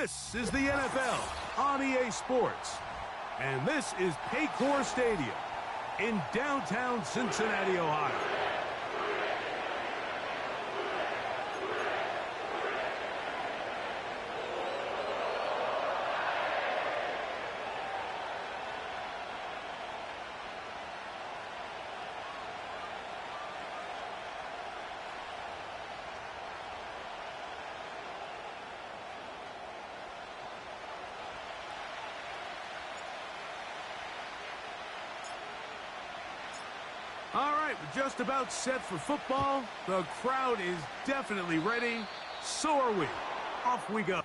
This is the NFL on EA Sports. And this is Paycor Stadium in downtown Cincinnati, Ohio. All right, we're just about set for football. The crowd is definitely ready. So are we. Off we go.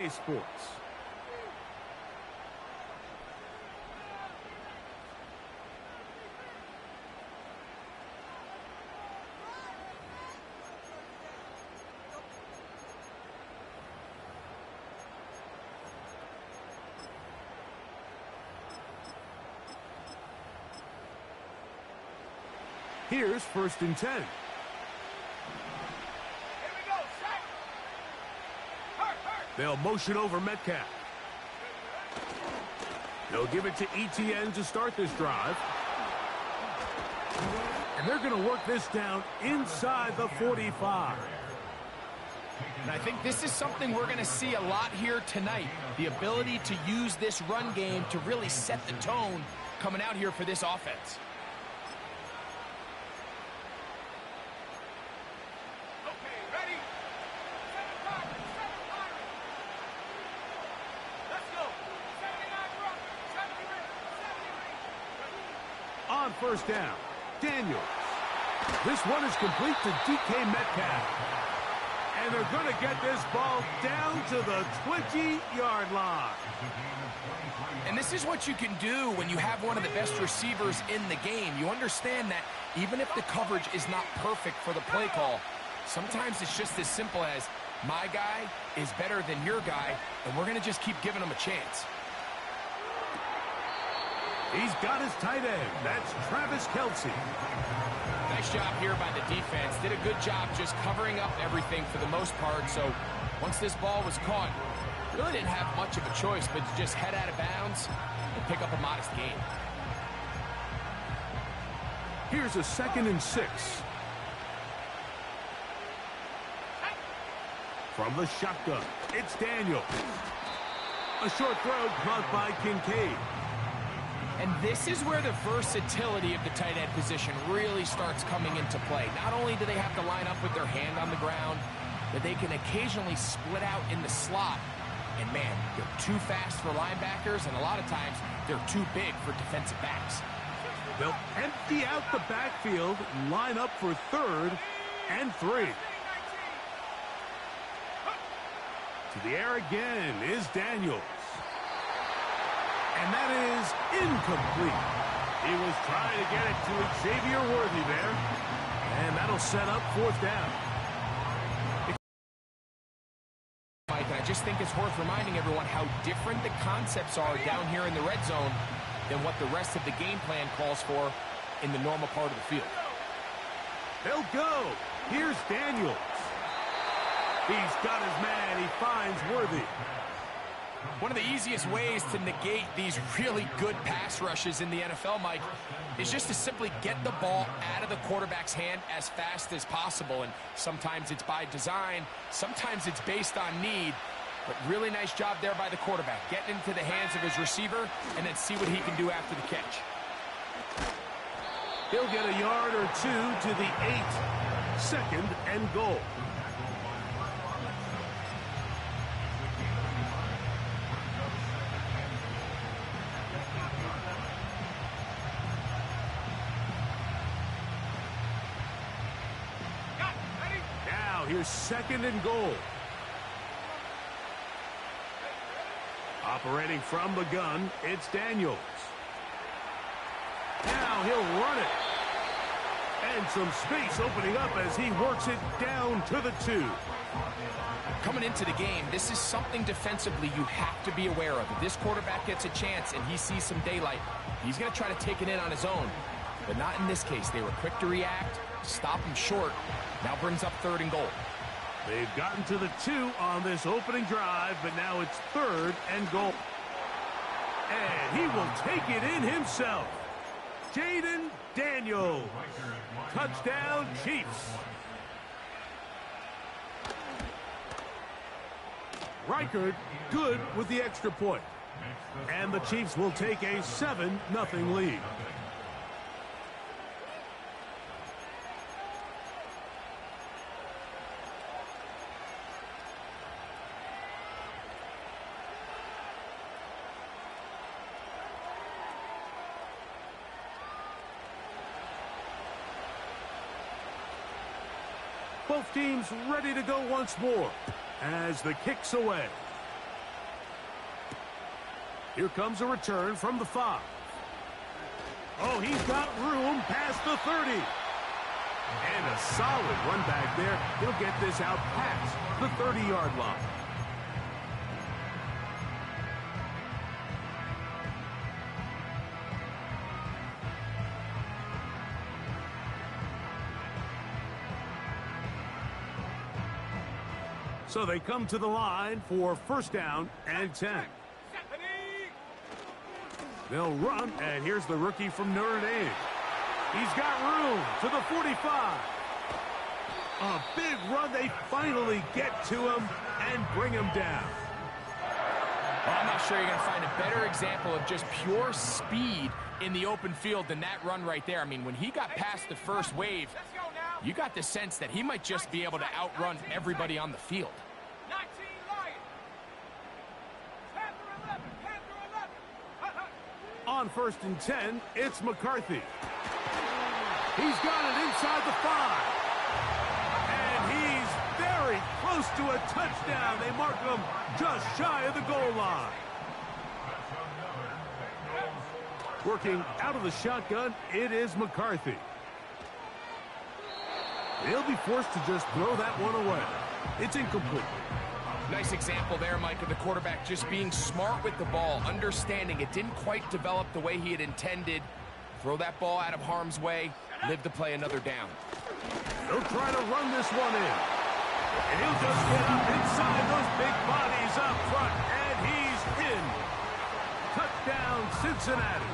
EA Sports. Here's 1st and 10. They'll motion over Metcalf. They'll give it to ETN to start this drive. And they're going to work this down inside the 45. And I think this is something we're going to see a lot here tonight. The ability to use this run game to really set the tone coming out here for this offense. On 1st down, Daniels. This one is complete to DK Metcalf. And they're going to get this ball down to the 20-yard line. And this is what you can do when you have one of the best receivers in the game. You understand that even if the coverage is not perfect for the play call, sometimes it's just as simple as, my guy is better than your guy, and we're going to just keep giving him a chance. He's got his tight end. That's Travis Kelce. Nice job here by the defense. Did a good job just covering up everything for the most part. So once this ball was caught, really didn't have much of a choice but to just head out of bounds and pick up a modest gain. Here's a 2nd and 6. From the shotgun, it's Daniels. A short throw caught by Kincaid. And this is where the versatility of the tight end position really starts coming into play. Not only do they have to line up with their hand on the ground, but they can occasionally split out in the slot. And man, they're too fast for linebackers, and a lot of times they're too big for defensive backs. They'll empty out the backfield, line up for 3rd and 3. To the air again is Daniels. And that is incomplete. He was trying to get it to Xavier Worthy there. And that'll set up 4th down. Mike, I just think it's worth reminding everyone how different the concepts are down here in the red zone than what the rest of the game plan calls for in the normal part of the field. They'll go. Here's Daniels. He's got his man. He finds Worthy. One of the easiest ways to negate these really good pass rushes in the NFL, Mike, is just to simply get the ball out of the quarterback's hand as fast as possible. And sometimes it's by design, sometimes it's based on need. But really nice job there by the quarterback, getting into the hands of his receiver and then see what he can do after the catch. He'll get a yard or 2 to the 8. 2nd and goal. Here's 2nd and goal. Operating from the gun, it's Daniels. Now he'll run it. And some space opening up as he works it down to the 2. Coming into the game, this is something defensively you have to be aware of. If this quarterback gets a chance and he sees some daylight, he's going to try to take it in on his own. But not in this case. They were quick to react, stop him short. Now brings up 3rd and goal. They've gotten to the 2 on this opening drive, but now it's 3rd and goal. And he will take it in himself. Jaden Daniels. Touchdown, Chiefs. Reichard good with the extra point. And the Chiefs will take a 7-0 lead. Both teams ready to go once more as the kick's away. Here comes a return from the 5. Oh, he's got room past the 30. And a solid run back there. He'll get this out past the 30-yard line. So they come to the line for 1st down and 10. They'll run, and here's the rookie from Notre Dame. He's got room to the 45. A big run. They finally get to him and bring him down. Well, I'm not sure you're going to find a better example of just pure speed in the open field than that run right there. I mean, when he got past the first wave, you got the sense that he might just be able to outrun everybody on the field. On 1st and 10, it's McCarthy. He's got it inside the 5. And he's very close to a touchdown. They mark him just shy of the goal line. Working out of the shotgun, it is McCarthy. He'll be forced to just throw that one away. It's incomplete. Nice example there, Mike, of the quarterback just being smart with the ball, understanding it didn't quite develop the way he had intended. Throw that ball out of harm's way, live to play another down. He'll try to run this one in. And he'll just get up inside those big bodies up front, and he's in. Touchdown, Cincinnati.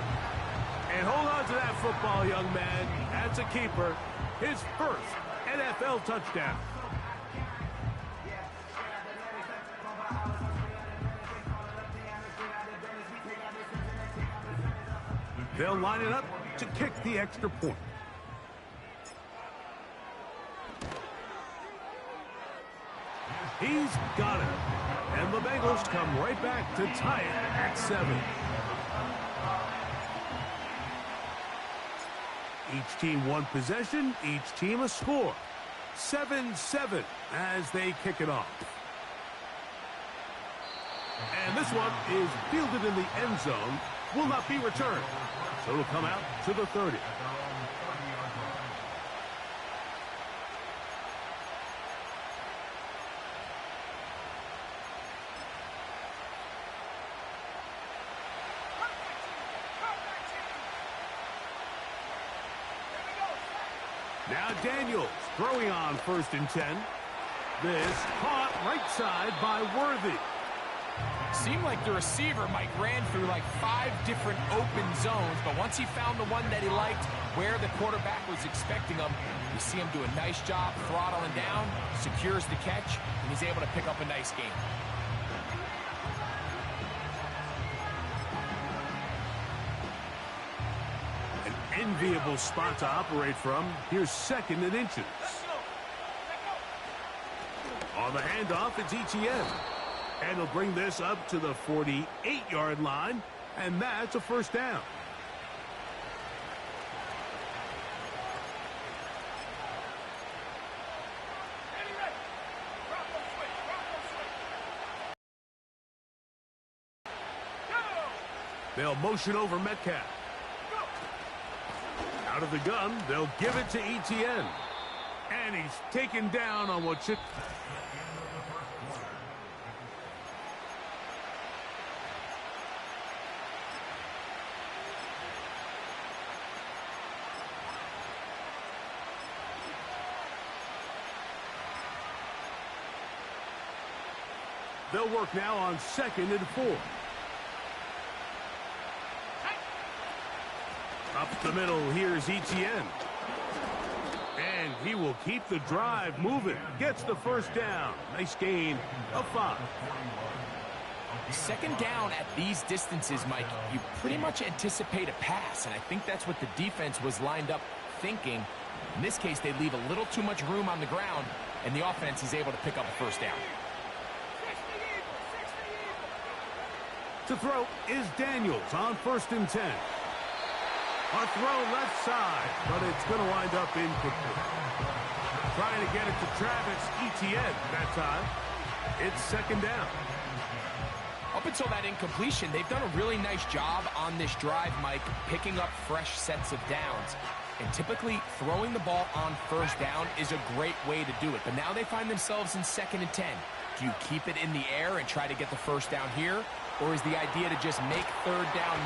And hold on to that football, young man. That's a keeper. His 1st NFL touchdown. They'll line it up to kick the extra point. He's got it. And the Bengals come right back to tie it at 7. Each team one possession, each team a score. 7-7 as they kick it off. And this one is fielded in the end zone. Will not be returned. So it'll come out to the 30. Now Daniels throwing on 1st and 10. This caught right side by Worthy. Seemed like the receiver, Mike, ran through like 5 different open zones, but once he found the one that he liked, where the quarterback was expecting him, you see him do a nice job throttling down, secures the catch, and he's able to pick up a nice gain. An enviable spot to operate from. Here's 2nd and inches. On the handoff, it's ETN. And he'll bring this up to the 48-yard line, and that's a 1st down. They'll motion over Metcalf. Out of the gun, they'll give it to ETN. And he's taken down on what should... They'll work now on 2nd and 4. Up the middle, here's ETN. And he will keep the drive moving. Gets the first down. Nice gain of 5. 2nd down at these distances, Mike, you pretty much anticipate a pass, and I think that's what the defense was lined up thinking. In this case, they leave a little too much room on the ground, and the offense is able to pick up a first down. To throw is Daniels on 1st and 10. A throw left side, but it's going to wind up incomplete. Trying to get it to Travis Etienne that time. It's 2nd down. Up until that incompletion, they've done a really nice job on this drive, Mike, picking up fresh sets of downs. And typically, throwing the ball on 1st down is a great way to do it. But now they find themselves in 2nd and 10. Do you keep it in the air and try to get the first down here? Or is the idea to just make 3rd down?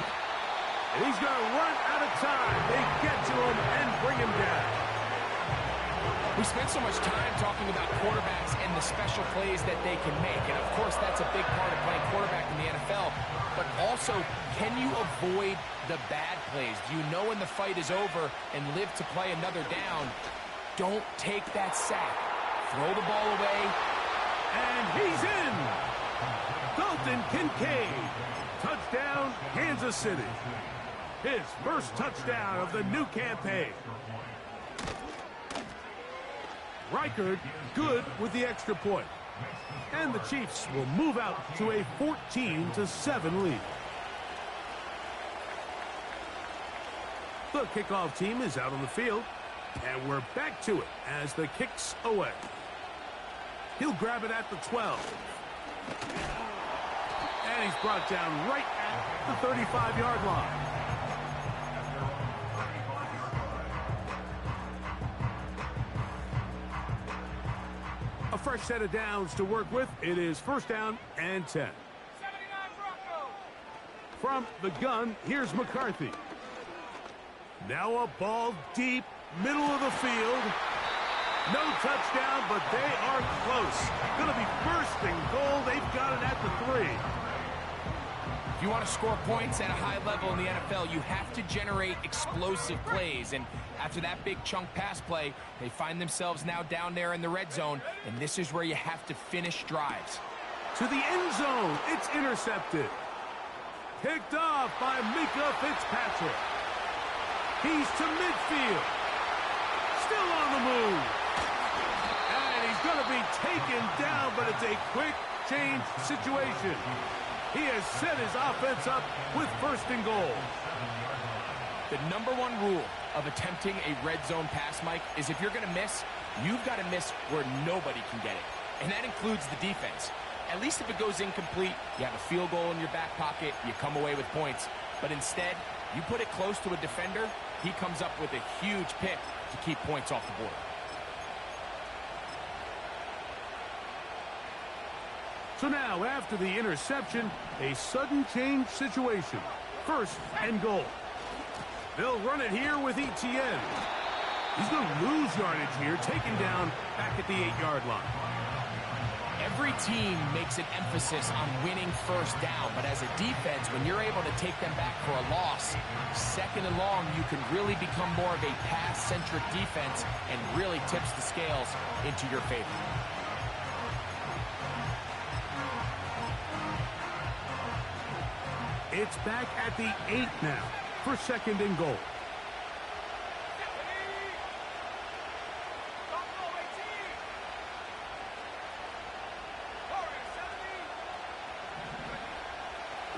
And he's going to run out of time. They get to him and bring him down. We spent so much time talking about quarterbacks and the special plays that they can make. And, of course, that's a big part of playing quarterback in the NFL. But also, can you avoid the bad plays? Do you know when the fight is over and live to play another down? Don't take that sack. Throw the ball away. And he's in. Dalton Kincaid. Touchdown, Kansas City. His first touchdown of the new campaign. Reichard good with the extra point. And the Chiefs will move out to a 14-7 lead. The kickoff team is out on the field. And we're back to it as the kick's away. He'll grab it at the 12. And he's brought down right at the 35-yard line. A fresh set of downs to work with. It is 1st down and 10. From the gun, here's McCarthy. Now a ball deep, middle of the field. No touchdown, but they are close. Going to be 1st and goal. They've got it at the 3. If you want to score points at a high level in the NFL, you have to generate explosive plays. And after that big chunk pass play, they find themselves now down there in the red zone. And this is where you have to finish drives. To the end zone. It's intercepted. Picked off by Mika Fitzpatrick. He's to midfield. Still on the move. And he's going to be taken down, but it's a quick change situation. He has set his offense up with 1st and goal. The #1 rule of attempting a red zone pass, Mike, is if you're going to miss, you've got to miss where nobody can get it. And that includes the defense. At least if it goes incomplete, you have a field goal in your back pocket, you come away with points. But instead, you put it close to a defender, he comes up with a huge pick to keep points off the board. So now, after the interception, a sudden change situation. 1st and goal. They'll run it here with ETN. He's going to lose yardage here, taken down back at the 8-yard line. Every team makes an emphasis on winning 1st down, but as a defense, when you're able to take them back for a loss, 2nd and long, you can really become more of a pass-centric defense and really tips the scales into your favor. It's back at the 8 now for 2nd and goal.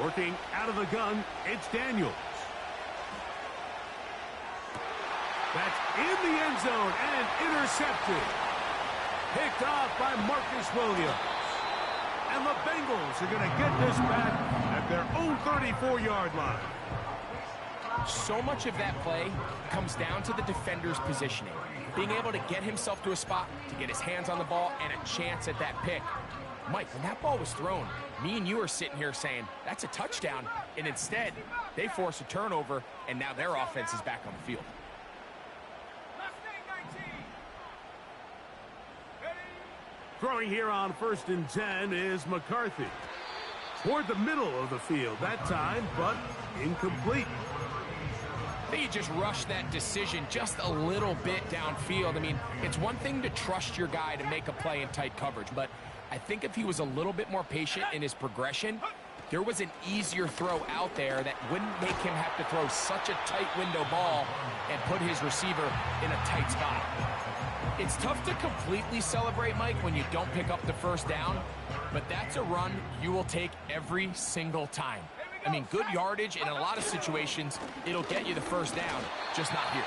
Working out of the gun, it's Daniels. That's in the end zone and intercepted. Picked off by Marcus Williams. And the Bengals are going to get this back at their own 34-yard line. So much of that play comes down to the defender's positioning. Being able to get himself to a spot, to get his hands on the ball, and a chance at that pick. Mike, when that ball was thrown, me and you are sitting here saying, that's a touchdown. And instead, they force a turnover, and now their offense is back on the field. Throwing here on 1st and 10 is McCarthy. Toward the middle of the field that time, but incomplete. I think he just rushed that decision just a little bit downfield. I mean, it's one thing to trust your guy to make a play in tight coverage, but I think if he was a little bit more patient in his progression, there was an easier throw out there that wouldn't make him have to throw such a tight window ball and put his receiver in a tight spot. It's tough to completely celebrate, Mike, when you don't pick up the first down, but that's a run you will take every single time. I mean, good yardage, and in a lot of situations, it'll get you the first down, just not here.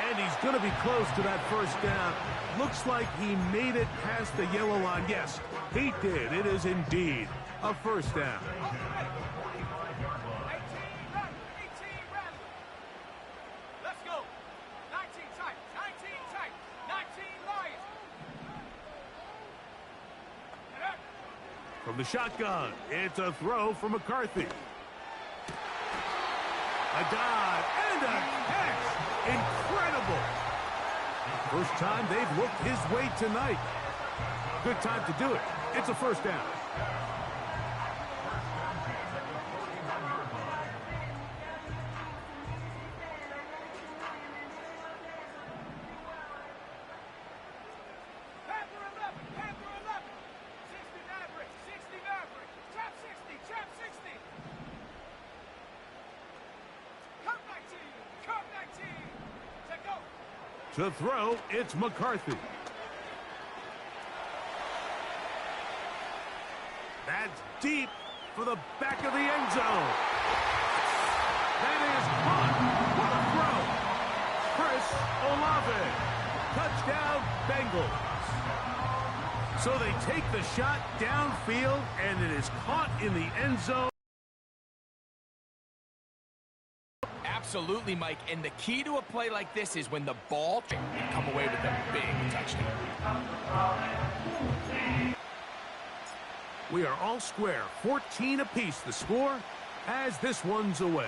And he's going to be close to that first down. Looks like he made it past the yellow line. Yes, he did. It is indeed a first down. Let's go. 19 tight. 19 tight. 19 Lions. From the shotgun, it's a throw for McCarthy. A dive and a catch. Incredible. First time they've looked his way tonight. Good time to do it. It's a first down. To throw, it's McCarthy. That's deep for the back of the end zone. That is caught. What a throw. Chris Olave. Touchdown, Bengals. So they take the shot downfield, and it is caught in the end zone. Absolutely, Mike, and the key to a play like this is when the ball can come away with a big touchdown. We are all square, 14 apiece the score as this one's away.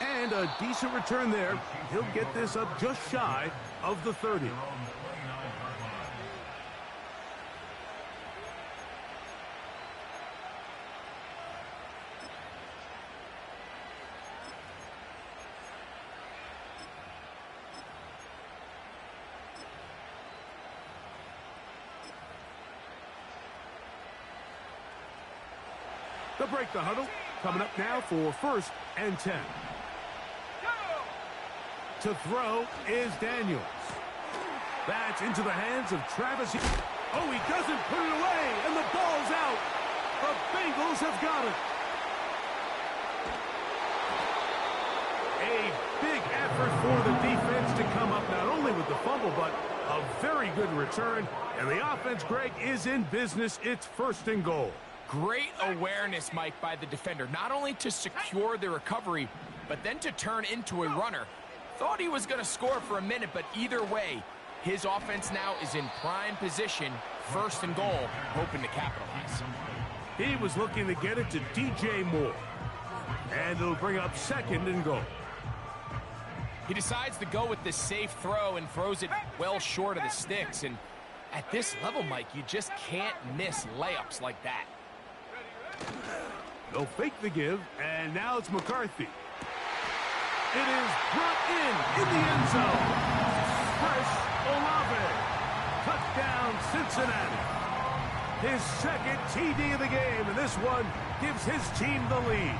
And a decent return there. He'll get this up just shy of the 30. They'll break the huddle. Coming up now for 1st and 10. To throw is Daniels. That's into the hands of Travis. Oh, he doesn't put it away, and the ball's out. The Bengals have got it. A big effort for the defense to come up not only with the fumble, but a very good return. And the offense, Greg, is in business. It's 1st and goal. Great awareness, Mike, by the defender. Not only to secure the recovery, but then to turn into a runner. Thought he was going to score for a minute, but either way, his offense now is in prime position, 1st and goal, hoping to capitalize. He was looking to get it to DJ Moore. And it'll bring up 2nd and goal. He decides to go with the safe throw and throws it well short of the sticks. And at this level, Mike, you just can't miss layups like that. They'll fake the give, and now it's McCarthy. It is brought in the end zone. Chris Olave. Touchdown, Cincinnati. His 2nd TD of the game, and this one gives his team the lead.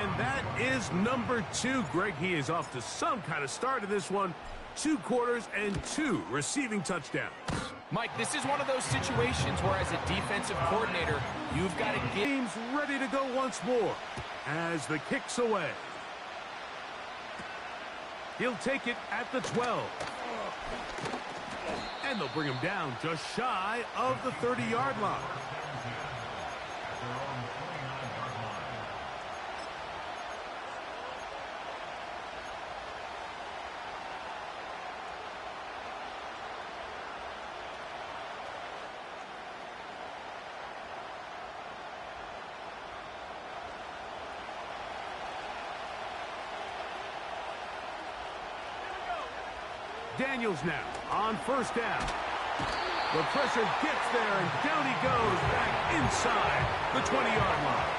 And that is number 2. Greg, he is off to some kind of start in this one. 2 quarters and 2 receiving touchdowns. Mike, this is one of those situations where as a defensive coordinator, you've got to get... Team's ready to go once more as the kick's away. He'll take it at the 12. And they'll bring him down just shy of the 30-yard line. Daniels now on first down. The pressure gets there, and down he goes back inside the 20-yard line.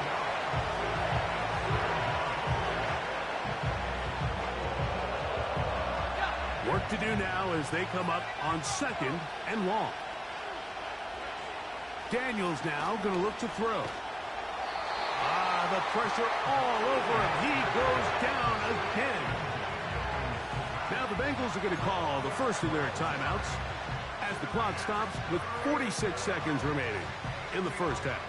Work to do now as they come up on second and long. Daniels now going to look to throw. The pressure all over him. He goes down again. Now the Bengals are going to call the first of their timeouts as the clock stops with 46 seconds remaining in the first half.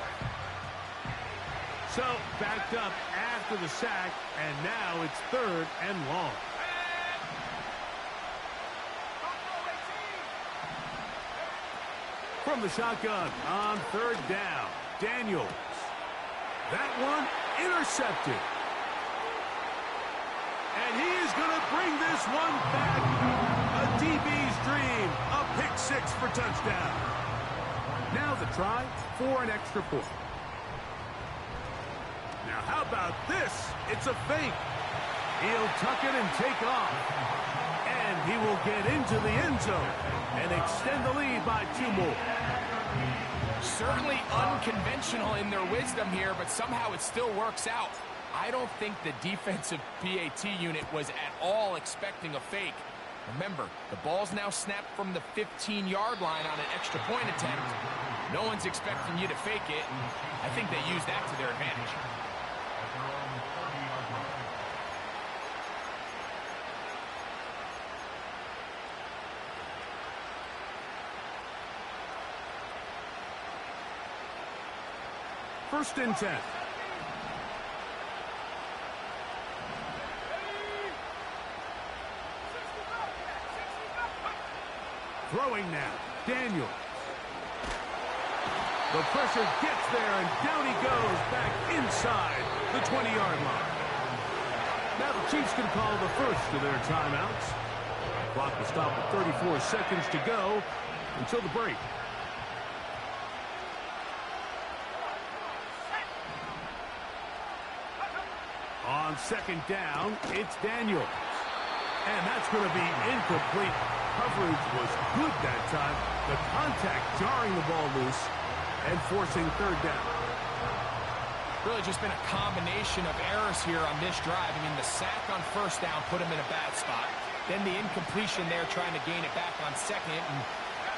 So backed up after the sack, and now it's third and long. From the shotgun on third down, Daniels. That one intercepted. And he is going to bring this one back. A DB's dream. A pick six for touchdown. Now the try for an extra point. Now how about this? It's a fake. He'll tuck it and take off. And he will get into the end zone and extend the lead by 2 more. Certainly unconventional in their wisdom here, but somehow it still works out. I don't think the defensive PAT unit was at all expecting a fake. Remember, the ball's now snapped from the 15-yard line on an extra point attempt. No one's expecting you to fake it, and I think they used that to their advantage. First and 10. Throwing now, Daniels. The pressure gets there, and down he goes back inside the 20-yard line. Now the Chiefs can call the first of their timeouts. Clock will stop with 34 seconds to go until the break. On second down, it's Daniels. And that's going to be incomplete. Coverage was good that time. The contact jarring the ball loose and forcing third down. Really just been a combination of errors here on this drive. I mean, the sack on first down put him in a bad spot. Then the incompletion there trying to gain it back on second. And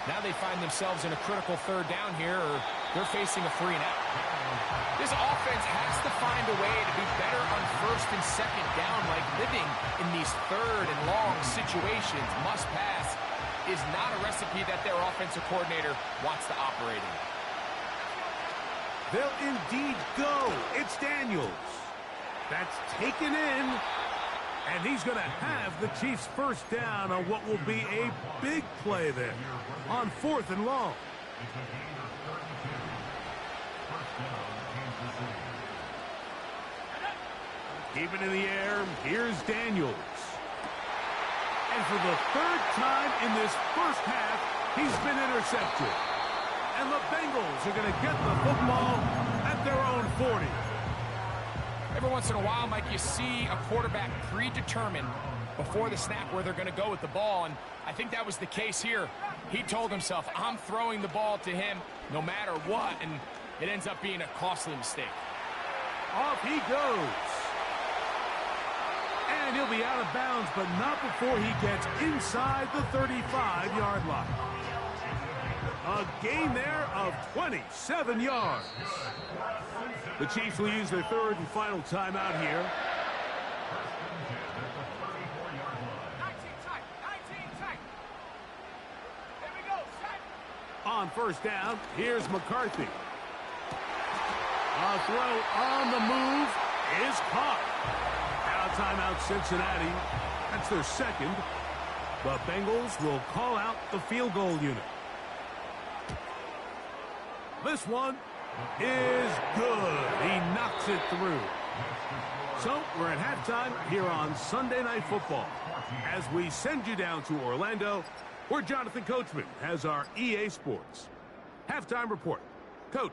now they find themselves in a critical third down here, or they're facing a 3-and-out. This offense has to find a way to be better on first and second down, like living in these third and long situations. Must pass is not a recipe that their offensive coordinator wants to operate in. They'll indeed go. It's Daniels. That's taken in. And he's going to have the Chiefs first down on what will be a big play there on fourth and long. Keep it in the air. Here's Daniels. And for the third time in this first half, he's been intercepted. And the Bengals are going to get the football at their own 40. Every once in a while, Mike, you see a quarterback predetermined before the snap where they're going to go with the ball, and I think that was the case here. He told himself, I'm throwing the ball to him no matter what, and it ends up being a costly mistake. Off he goes. And he'll be out of bounds, but not before he gets inside the 35-yard line. A gain there of 27 yards. The Chiefs will use their third and final timeout here. 19 tight. Here we go, set. On first down, here's McCarthy. A throw on the move is caught. Now timeout, Cincinnati. That's their second. The Bengals will call out the field goal unit. This one is good. He knocks it through. So we're at halftime here on Sunday Night Football. As we send you down to Orlando, where Jonathan Coachman has our EA Sports halftime report. Coach.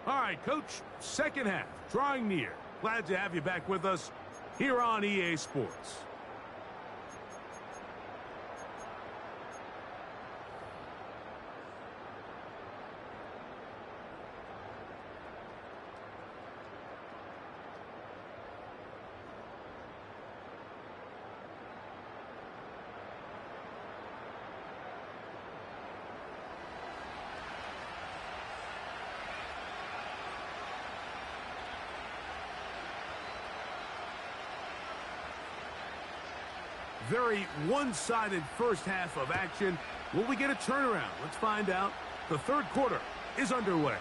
All right, Coach, second half, drawing near. Glad to have you back with us here on EA Sports. Very one-sided first half of action. Will we get a turnaround? Let's find out. The third quarter is underway.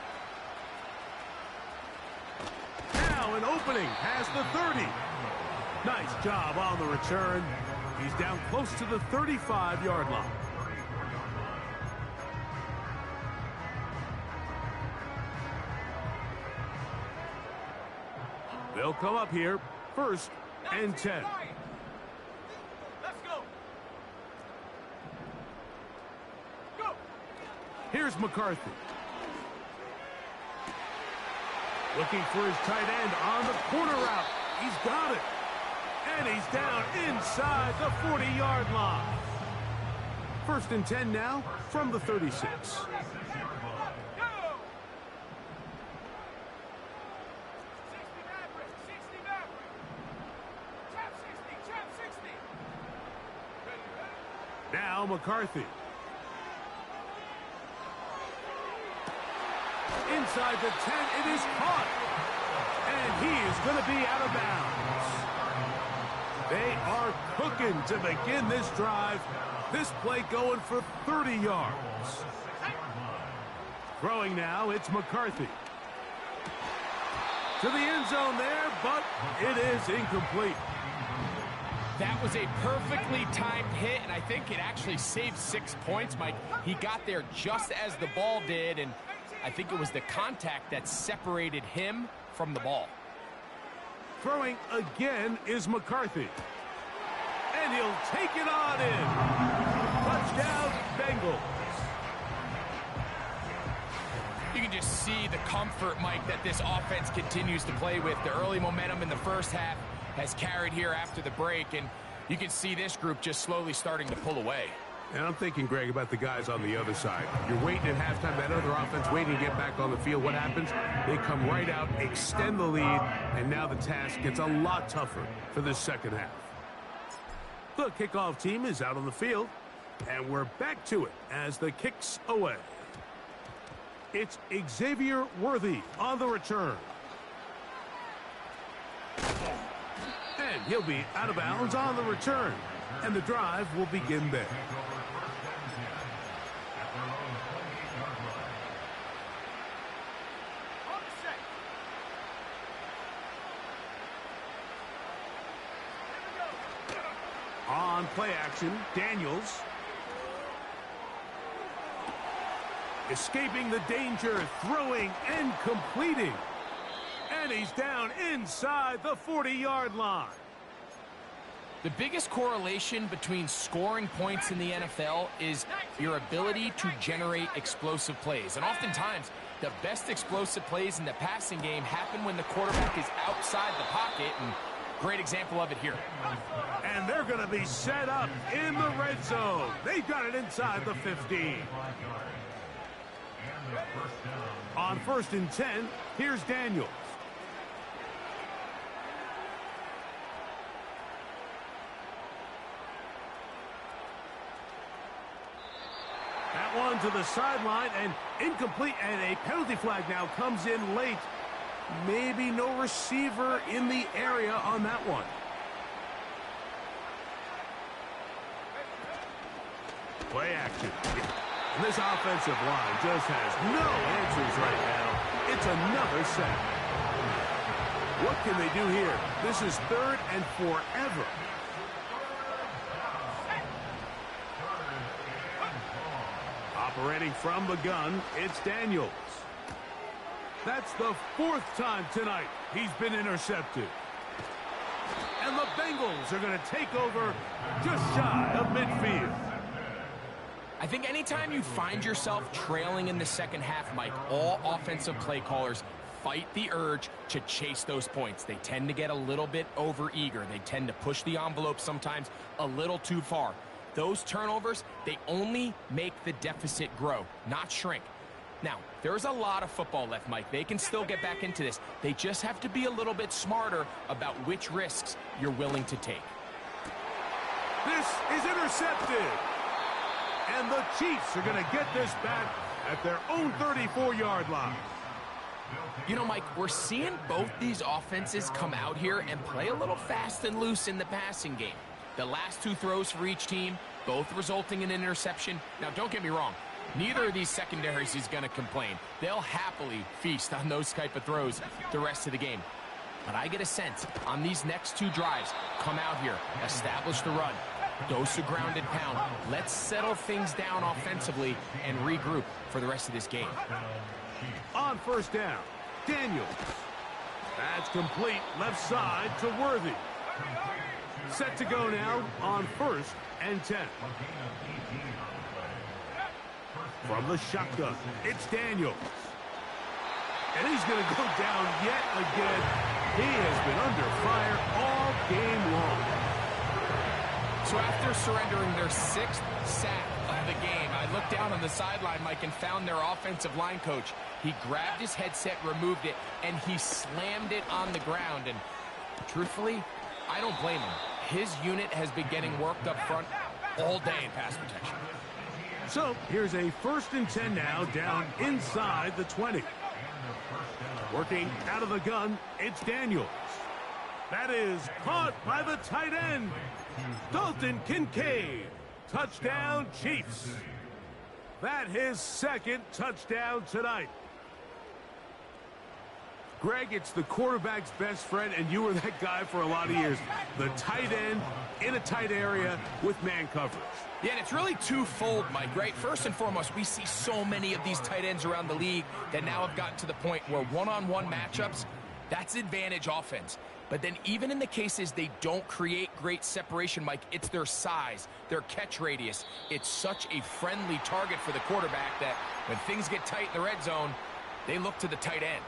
Now an opening past the 30. Nice job on the return. He's down close to the 35-yard line. They'll come up here, 1st and 10. Here's McCarthy. Looking for his tight end on the corner route. He's got it. And he's down inside the 40-yard line. 1st and 10 now from the 36. Now McCarthy. Inside the 10, it is caught. And he is going to be out of bounds. They are cooking to begin this drive. This play going for 30 yards. Throwing now, it's McCarthy. To the end zone there, but it is incomplete. That was a perfectly timed hit, and I think it actually saved 6 points, Mike. He got there just as the ball did, and I think it was the contact that separated him from the ball. Throwing again is McCarthy. And he'll take it on in. Touchdown, Bengals. You can just see the comfort, Mike, that this offense continues to play with. The early momentum in the first half has carried here after the break, and you can see this group just slowly starting to pull away. And I'm thinking, Greg, about the guys on the other side. You're waiting at halftime, that other offense waiting to get back on the field. What happens? They come right out, extend the lead, and now the task gets a lot tougher for this second half. The kickoff team is out on the field, and we're back to it as the kick's away. It's Xavier Worthy on the return. And he'll be out of bounds on the return. And the drive will begin there. On play action, Daniels. Escaping the danger, throwing and completing. And he's down inside the 40-yard line. The biggest correlation between scoring points in the NFL is your ability to generate explosive plays. And oftentimes, the best explosive plays in the passing game happen when the quarterback is outside the pocket, and great example of it here. And they're going to be set up in the red zone. They've got it inside the 15. On 1st and 10, here's Daniels. That one to the sideline and incomplete, and a penalty flag now comes in late. Maybe no receiver in the area on that one. Play action. And this offensive line just has no answers right now. It's another sack. What can they do here? This is 3rd and forever. Operating from the gun, it's Daniels. That's the 4th time tonight he's been intercepted. And the Bengals are going to take over just shy of midfield. I think anytime you find yourself trailing in the second half, Mike, all offensive play callers fight the urge to chase those points. They tend to get a little bit overeager. They tend to push the envelope sometimes a little too far. Those turnovers, they only make the deficit grow, not shrink. Now, there's a lot of football left, Mike. They can still get back into this. They just have to be a little bit smarter about which risks you're willing to take. This is intercepted. And the Chiefs are going to get this back at their own 34-yard line. You know, Mike, we're seeing both these offenses come out here and play a little fast and loose in the passing game. The last 2 throws for each team, both resulting in an interception. Now, don't get me wrong. Neither of these secondaries is going to complain. They'll happily feast on those type of throws the rest of the game. But I get a sense on these next 2 drives, come out here, establish the run, dose a grounded pound. Let's settle things down offensively and regroup for the rest of this game. On 1st down, Daniels. That's complete left side to Worthy. Set to go now on 1st and 10. From the shotgun, it's Daniels. And he's going to go down yet again. He has been under fire all game long. So after surrendering their 6th sack of the game, I looked down on the sideline, Mike, and found their offensive line coach. He grabbed his headset, removed it, and he slammed it on the ground. And truthfully, I don't blame him. His unit has been getting worked up front all day in pass protection. So here's a 1st and 10 now, down inside the 20. Working out of the gun, it's Daniels. That is caught by the tight end, Dalton Kincaid. Touchdown, Chiefs. That his 2nd touchdown tonight. Greg, it's the quarterback's best friend, and you were that guy for a lot of years. The tight end in a tight area with man coverage. Yeah, and it's really twofold, Mike, right? First and foremost, we see so many of these tight ends around the league that now have gotten to the point where one-on-one matchups, that's advantage offense. But then even in the cases they don't create great separation, Mike, it's their size, their catch radius. It's such a friendly target for the quarterback that when things get tight in the red zone, they look to the tight end.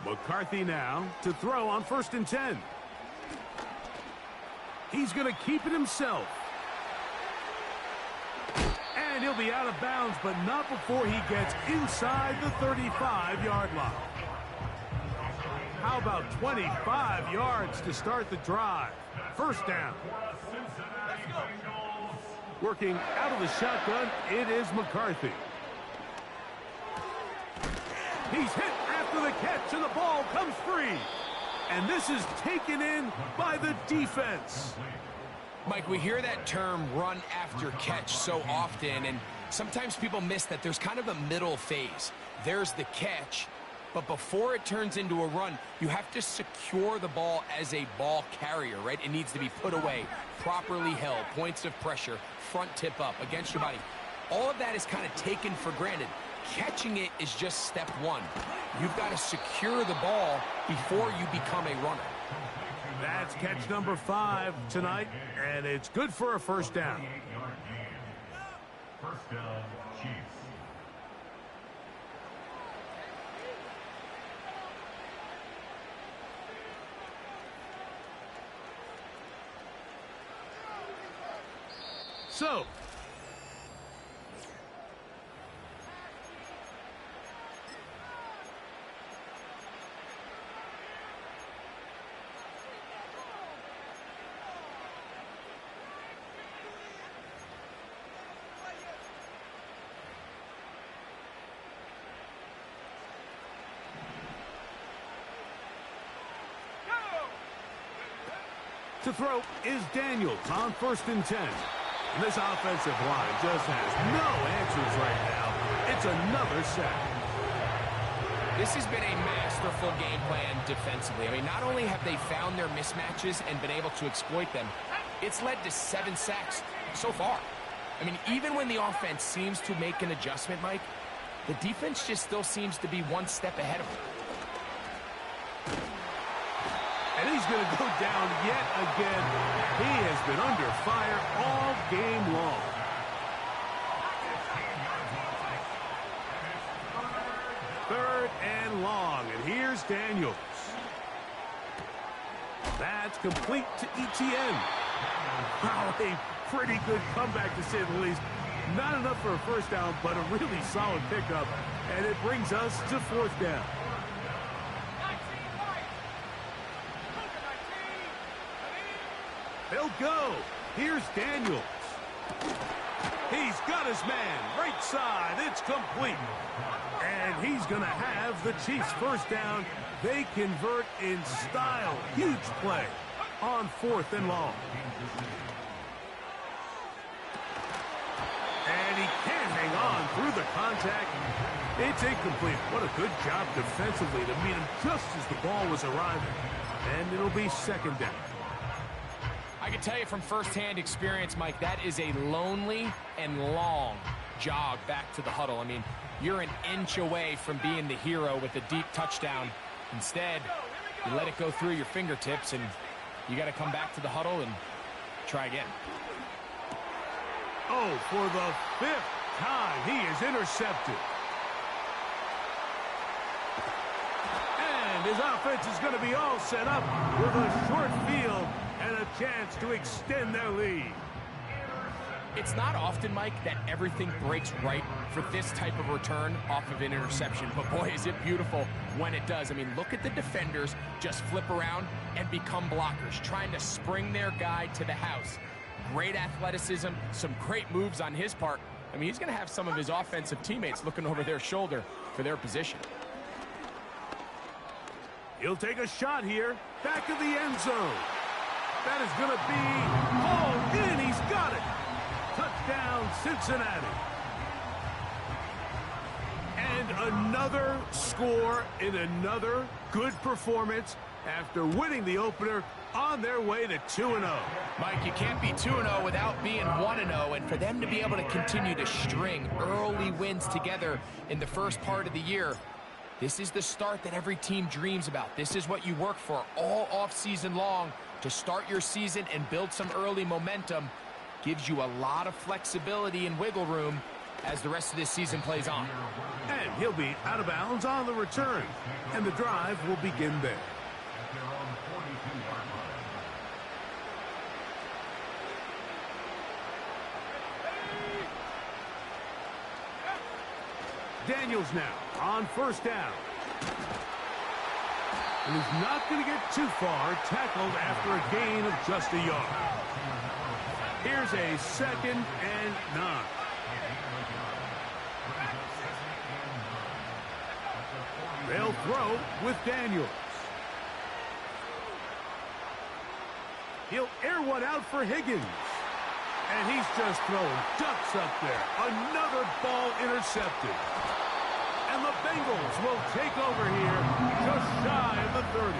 McCarthy now to throw on 1st and 10. He's going to keep it himself. And he'll be out of bounds, but not before he gets inside the 35-yard line. How about 25 yards to start the drive? 1st down. Working out of the shotgun, it is McCarthy. He's hit after the catch, and the ball comes free. And this is taken in by the defense. Mike, we hear that term run after catch so often, and sometimes people miss that there's kind of a middle phase. There's the catch, but before it turns into a run, you have to secure the ball as a ball carrier, right? It needs to be put away, properly held, points of pressure, front tip up against your body. All of that is kind of taken for granted. Catching it is just step one. You've got to secure the ball before you become a runner. That's catch number 5 tonight, and it's good for a 1st down. 1st down, Chiefs. So, To throw is Daniels on 1st and 10. And this offensive line just has no answers right now. It's another sack. This has been a masterful game plan defensively. I mean, not only have they found their mismatches and been able to exploit them, it's led to 7 sacks so far. I mean, even when the offense seems to make an adjustment, Mike, the defense just still seems to be one step ahead of them. And he's going to go down yet again. He has been under fire all game long. Third and long, and here's Daniels. That's complete to ETN. Wow, a pretty good comeback to say the least. Not enough for a first down, but a really solid pickup, and it brings us to 4th down. They'll go. Here's Daniels. He's got his man. Right side. It's complete. And he's going to have the Chiefs first down. They convert in style. Huge play on 4th and long. And he can't hang on through the contact. It's incomplete. What a good job defensively to meet him just as the ball was arriving. And it'll be 2nd down. I can tell you from firsthand experience, Mike, that is a lonely and long jog back to the huddle. I mean, you're an inch away from being the hero with a deep touchdown. Instead, you let it go through your fingertips, and you got to come back to the huddle and try again. Oh, for the 5th time, he is intercepted. And his offense is going to be all set up with a short field and a chance to extend their lead. It's not often, Mike, that everything breaks right for this type of return off of an interception. But boy, is it beautiful when it does. I mean, look at the defenders just flip around and become blockers, trying to spring their guy to the house. Great athleticism, some great moves on his part. I mean, he's going to have some of his offensive teammates looking over their shoulder for their position. He'll take a shot here, back of the end zone. That is going to be hauled in. He's got it. Touchdown, Cincinnati. And another score in another good performance after winning the opener on their way to 2-0. Mike, you can't be 2-0 without being 1-0, and for them to be able to continue to string early wins together in the first part of the year, this is the start that every team dreams about. This is what you work for all offseason long to start your season and build some early momentum. Gives you a lot of flexibility and wiggle room as the rest of this season plays on. And he'll be out of bounds on the return, and the drive will begin there. Daniels now on 1st down. And he's not going to get too far, tackled after a gain of just a yard. Here's a 2nd and 9. They'll throw with Daniels. He'll air one out for Higgins. And he's just throwing ducks up there. Another ball intercepted. And the Bengals will take over here just shy of the 30.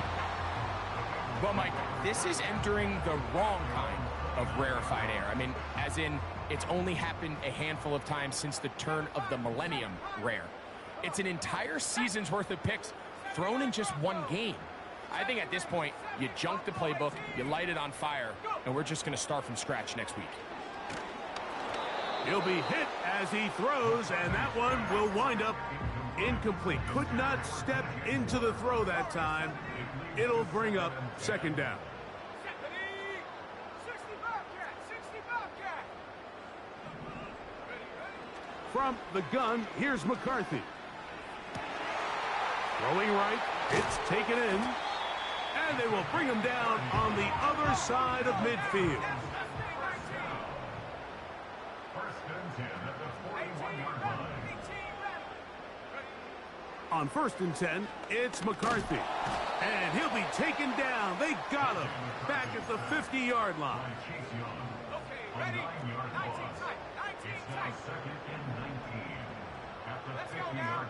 Well, Mike, this is entering the wrong kind of rarefied air. I mean, as in, it's only happened a handful of times since the turn of the millennium rare. It's an entire season's worth of picks thrown in just one game. I think at this point, you junk the playbook, you light it on fire, and we're just going to start from scratch next week. He'll be hit as he throws, and that one will wind up incomplete. Could not step into the throw that time. It'll bring up 2nd down. From the gun, here's McCarthy. Throwing right, it's taken in. And they will bring him down on the other side of midfield. On 1st and 10, it's McCarthy. And he'll be taken down. They got him back at the 50-yard line. Okay, ready? 19 tight. 19 tight. Let's go now.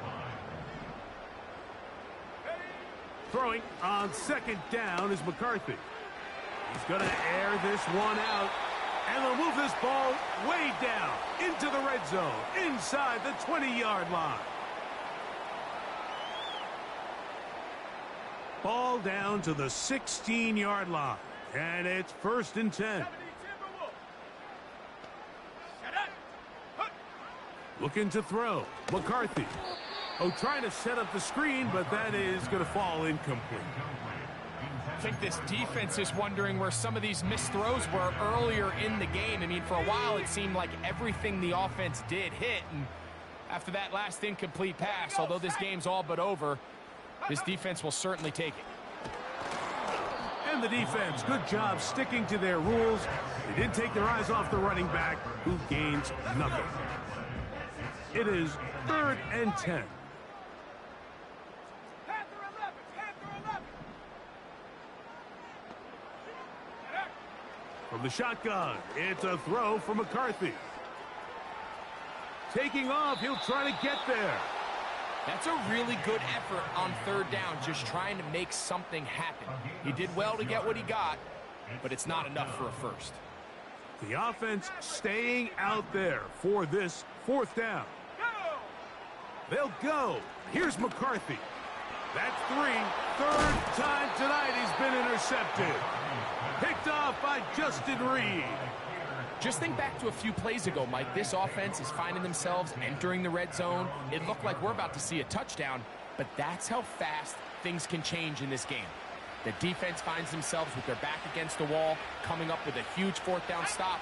Throwing on 2nd down is McCarthy. He's going to air this one out. And they'll move this ball way down into the red zone, inside the 20-yard line. Ball down to the 16-yard line. And it's 1st and 10. Looking to throw. McCarthy. Oh, trying to set up the screen, but that is going to fall incomplete. I think this defense is wondering where some of these missed throws were earlier in the game. I mean, for a while, it seemed like everything the offense did hit. And after that last incomplete pass, although this game's all but over, this defense will certainly take it. And the defense, good job sticking to their rules. They didn't take their eyes off the running back, who gains nothing. It is 3rd and 10. From the shotgun, it's a throw for McCarthy. Taking off, he'll try to get there. That's a really good effort on 3rd down, just trying to make something happen. He did well to get what he got, but it's not enough for a first. The offense staying out there for this 4th down. They'll go. Here's McCarthy. That's 3. 3rd time tonight he's been intercepted. Picked off by Justin Reed. Just think back to a few plays ago, Mike. This offense is finding themselves entering the red zone. It looked like we're about to see a touchdown, but that's how fast things can change in this game. The defense finds themselves with their back against the wall, coming up with a huge 4th down stop.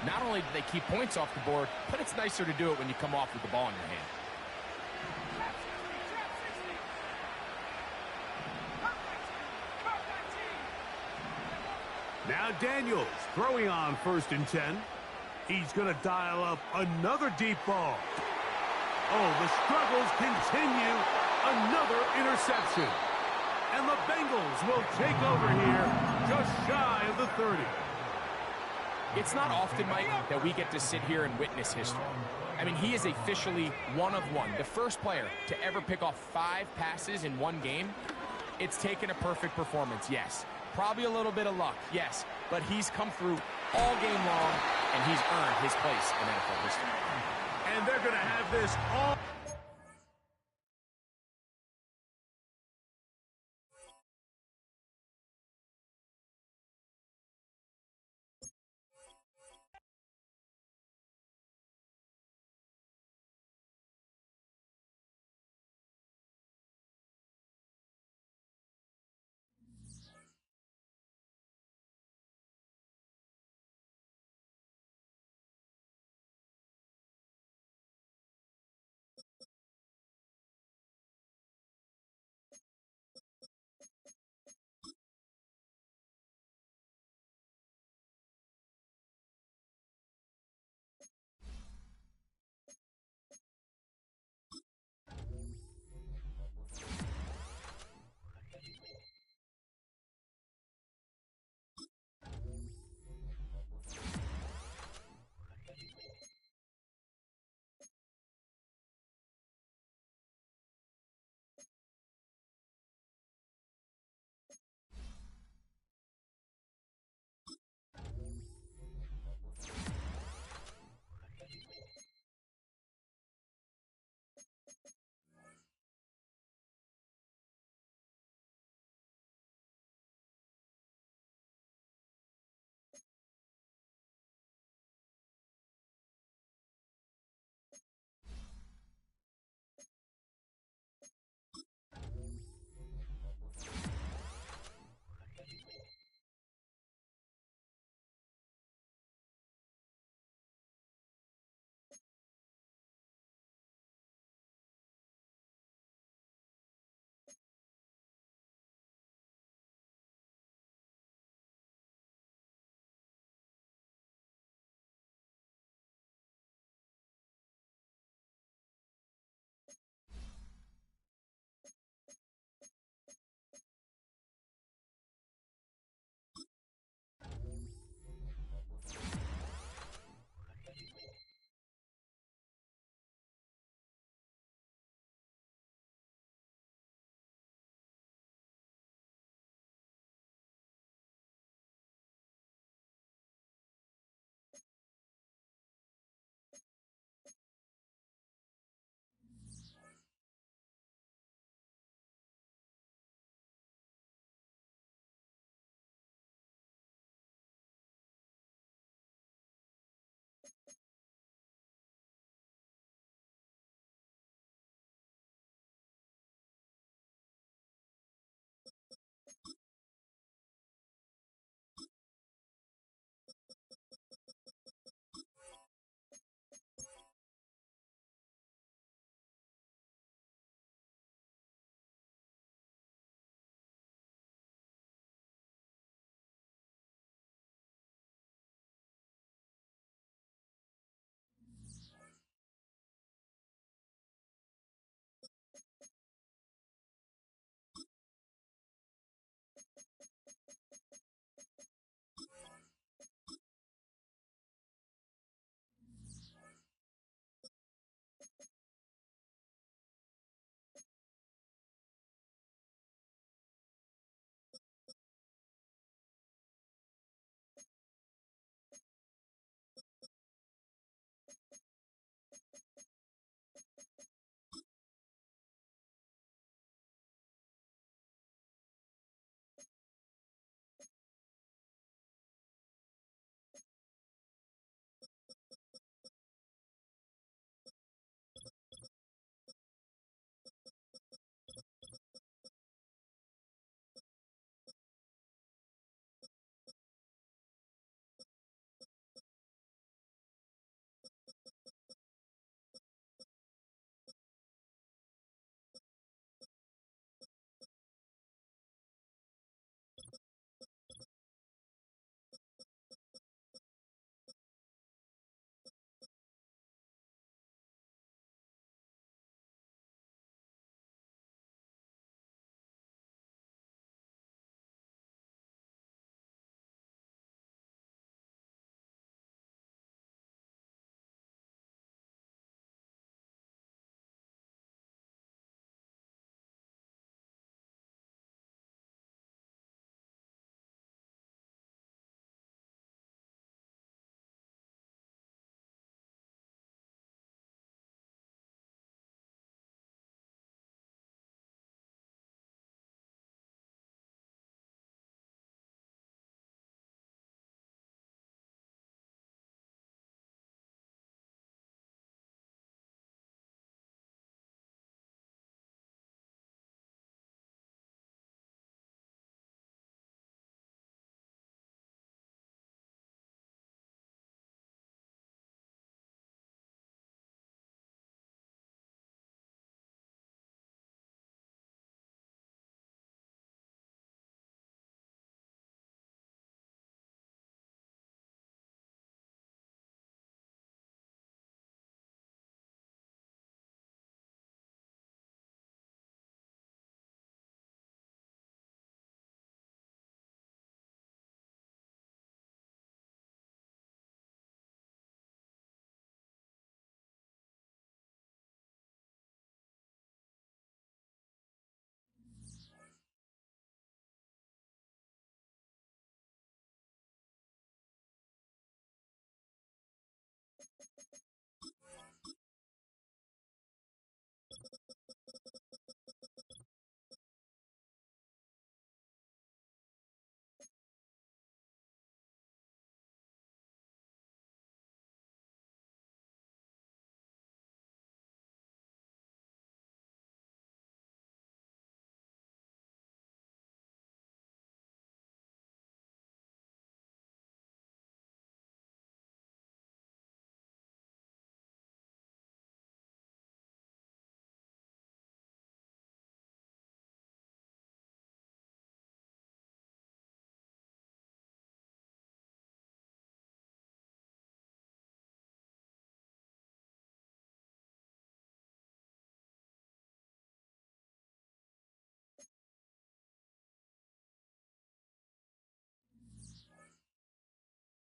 Not only do they keep points off the board, but it's nicer to do it when you come off with the ball in your hand. Now Daniels throwing on 1st and 10. He's going to dial up another deep ball. Oh, the struggles continue. Another interception. And the Bengals will take over here just shy of the 30. It's not often, Mike, that we get to sit here and witness history. I mean, he is officially one of one. The first player to ever pick off 5 passes in one game. It's taken a perfect performance, yes. Probably a little bit of luck, yes. But he's come through all game long, and he's earned his place in NFL history. And they're going to have this all...